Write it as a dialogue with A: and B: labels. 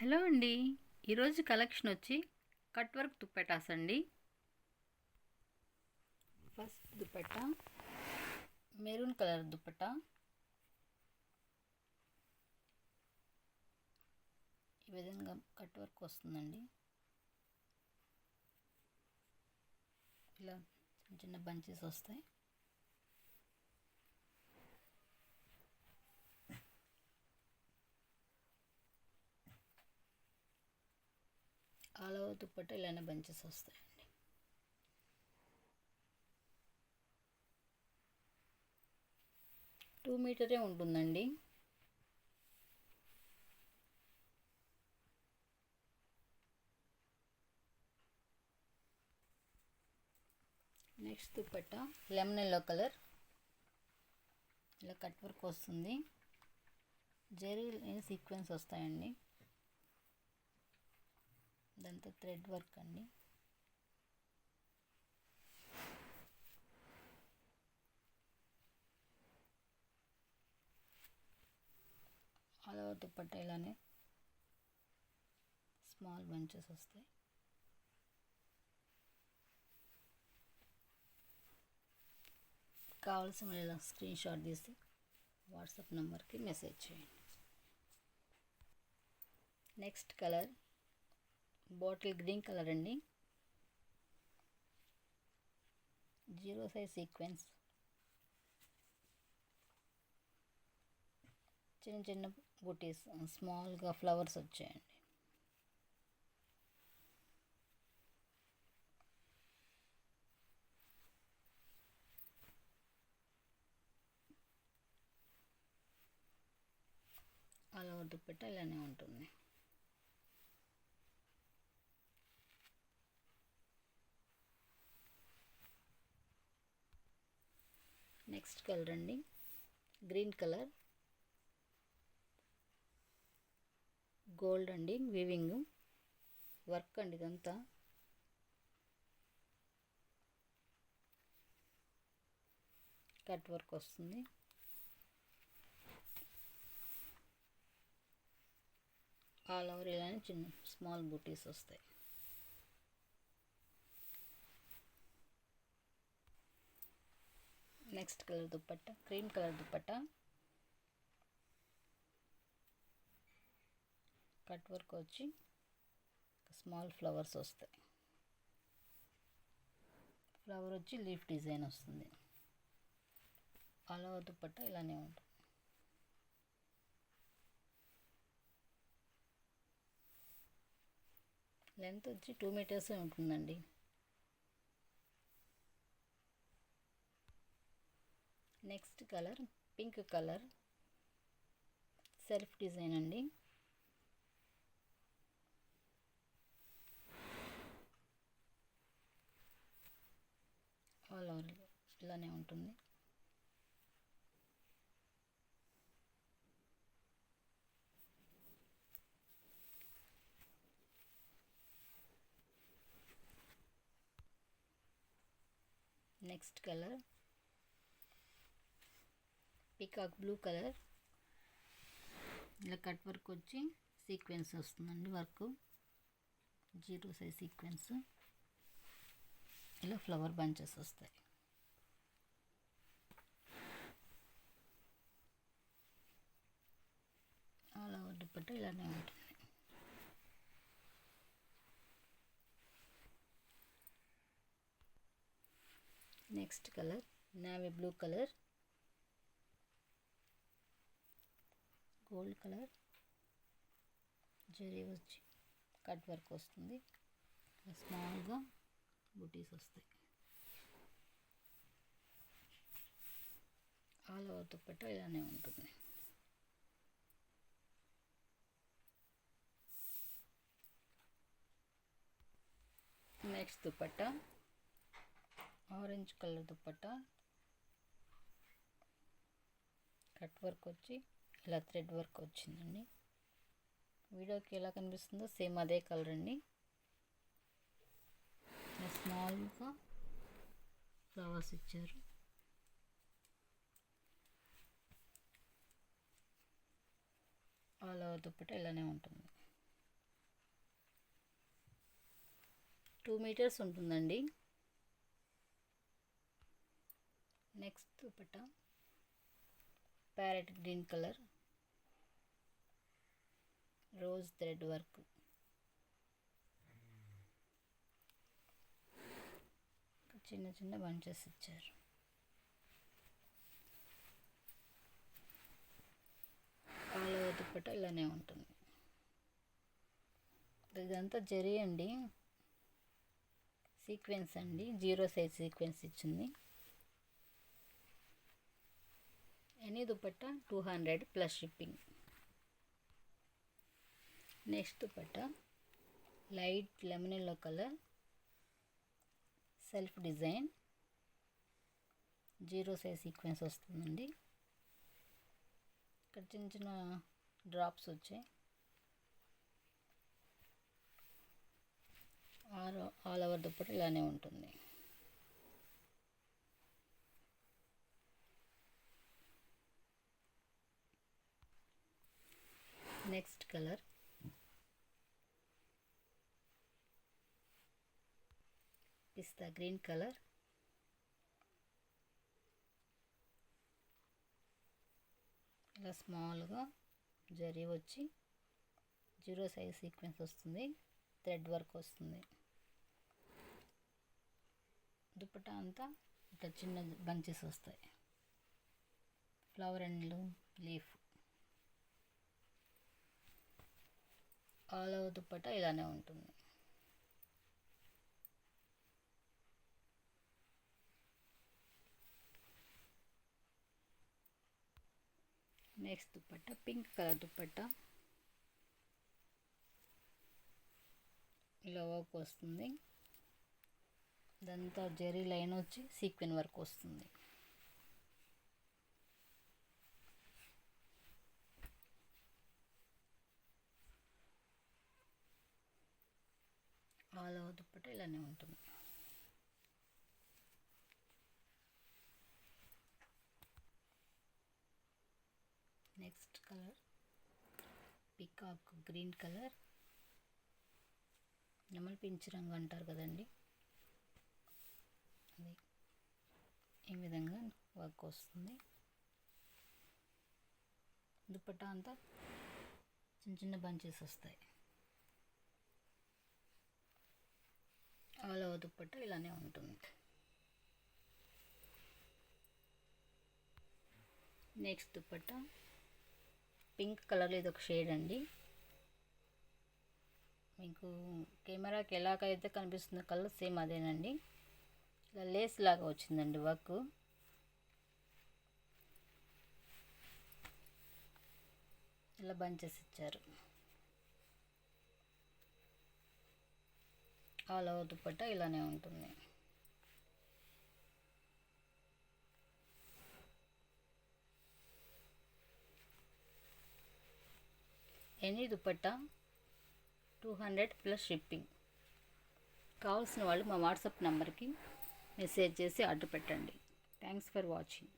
A: Hello అండి. ఈరోజు collection వచ్చి కట్ వర్క్ దుప్పటాస్ అండి. First dupatta maroon colour dupatta. ఈ విధంగా కట్ వర్క్ వస్తుందండి. ఇలా చిన్న చిన్న బంచెస్ వస్తాయి. ఆల్ ఓవర్ దుప్పటా ఇలానే బంచెస్ వస్తాయండి. టూ మీటరే ఉంటుందండి. Next dupatta lemon yellow colour. ఇలా కట్ వర్క్ వస్తుంది. జరీ సీక్వెన్స్ వస్తాయండి. ఇదంతా థ్రెడ్ వర్క్ అండి. ఆల్ ఓవర్ దుప్పట్టా ఇలానే స్మాల్ బంచెస్ వస్తాయి. కావాల్సిన ఇలా స్క్రీన్ షాట్ తీసి వాట్సాప్ నెంబర్కి మెసేజ్ చేయండి. Next colour bottle green colour అండి. జీరో సైజ్ సీక్వెన్స్, చిన్న చిన్న బూటీస్, స్మాల్గా ఫ్లవర్స్ వచ్చాయండి. ఆల్ ఓవర్ దుప్పట్టా ఇలానే ఉంటుంది. నెక్స్ట్ కలర్ అండి గ్రీన్ కలర్, గోల్డ్ అండి, వీవింగ్ వర్క్ అండి. ఇదంతా కట్ వర్క్ వస్తుంది. ఆల్ ఓవర్ ఇలానే చిన్న స్మాల్ బూటీస్ వస్తాయి. Next colour dupatta cream colour dupatta. Cut work వచ్చి స్మాల్ ఫ్లవర్స్ వస్తాయి. ఫ్లవర్ వచ్చి లీఫ్ డిజైన్ వస్తుంది. ఆల్ ఓవర్ దుప్పట్టా ఇలానే ఉంటుంది. లెంత్ వచ్చి 2 మీటర్స్ ఉంటుందండి. Next colour pink colour, self design అండి. ఆల్ ఓవర్ ఇలానే ఉంటుంది. Next colour peacock blue colour. ఇలా కట్ వర్క్ వచ్చి సీక్వెన్స్ వస్తుందండి. Work zero size sequence. ఇలా ఫ్లవర్ బంచెస్ వస్తాయి. ఆల్ ఓవర్ దుప్పట్టా ఇలానే ఉంటుంది. Next colour navy blue colour, gold colour. Zari వచ్చి కట్ వర్క్ వస్తుంది. స్మాల్గా బూటీస్ వస్తాయి. ఆల్ ఓవర్ దుప్పట్టా ఇలానే ఉంటుంది. Next dupatta orange colour dupatta. Cut work వచ్చి ఇలా థ్రెడ్ వర్క్ వచ్చిందండి. వీడియోకి ఎలా కనిపిస్తుందో సేమ్ అదే కలర్ అండి. స్మాల్గా ఫ్లవర్స్ ఇచ్చారు. ఆల్ ఓవర్ దుప్పట్టా ఇలానే ఉంటుంది. 2 మీటర్స్ ఉంటుందండి. Next dupatta parrot green colour, rose thread work, చిన్న చిన్న బంచెస్ ఇచ్చారు. ఆల్ ఓవర్ దుపట్టా ఇలానే ఉంటుంది. ఇదంతా జరీ అండి, సీక్వెన్స్ అండి, 0 సైజ్ సీక్వెన్స్ ఇచ్చింది. Any dupatta 200 plus shipping. Next dupatta light lemon yellow colour, self design, 0 size sequence వస్తుందండి. ఇక్కడ చిన్న చిన్న డ్రాప్స్ వచ్చాయి. ఆల్ ఓవర్ దుపట్టా ఇలానే ఉంటుంది. నెక్స్ట్ కలర్ పిస్తా గ్రీన్ కలర్, ఇలా స్మాల్గా జరీ వచ్చి 0 సైజ్ సీక్వెన్స్ వస్తుంది, థ్రెడ్ వర్క్ వస్తుంది. దుపట్టా అంతా ఇట్లా చిన్న బంచెస్ వస్తాయి, flower and leaf. All over dupatta ఇలానే ఉంటుంది. Next dupatta pink colour dupatta, ఇలా వర్క్ వస్తుంది. ఇదంతా జరీ లైన్ వచ్చి సీక్వెన్ వర్క్ వస్తుంది. ఆల్ ఓవర్ దుపట్టా ఇలానే ఉంటుంది. Next colour peacock green colour, నెమలి పింఛ రంగు అంటారు కదండి, అది ఈ విధంగా వర్క్ వస్తుంది. దుపట్టా అంతా చిన్న చిన్న బంచెస్ వస్తాయి. ఆల్ ఓవర్ దుపట్టా ఇలానే ఉంటుంది. నెక్స్ట్ దుపట్టా పింక్ కలర్లో ఇది ఒక షేడ్ అండి. మీకు కెమెరాకి ఎలాగైతే కనిపిస్తుందో కలర్ సేమ్ అదేనండి. ఇలా లేస్ లాగా వచ్చిందండి వర్క్. ఇలా బంచెస్ ఇచ్చారు. ఆల్ ఓవర్ దుపట్టా ఇలానే ఉంటుంది. Any dupatta 200 plus shipping. కావాల్సిన వాళ్ళు మా వాట్సాప్ నెంబర్కి మెసేజ్ చేసి ఆర్డర్ పెట్టండి. Thanks for watching.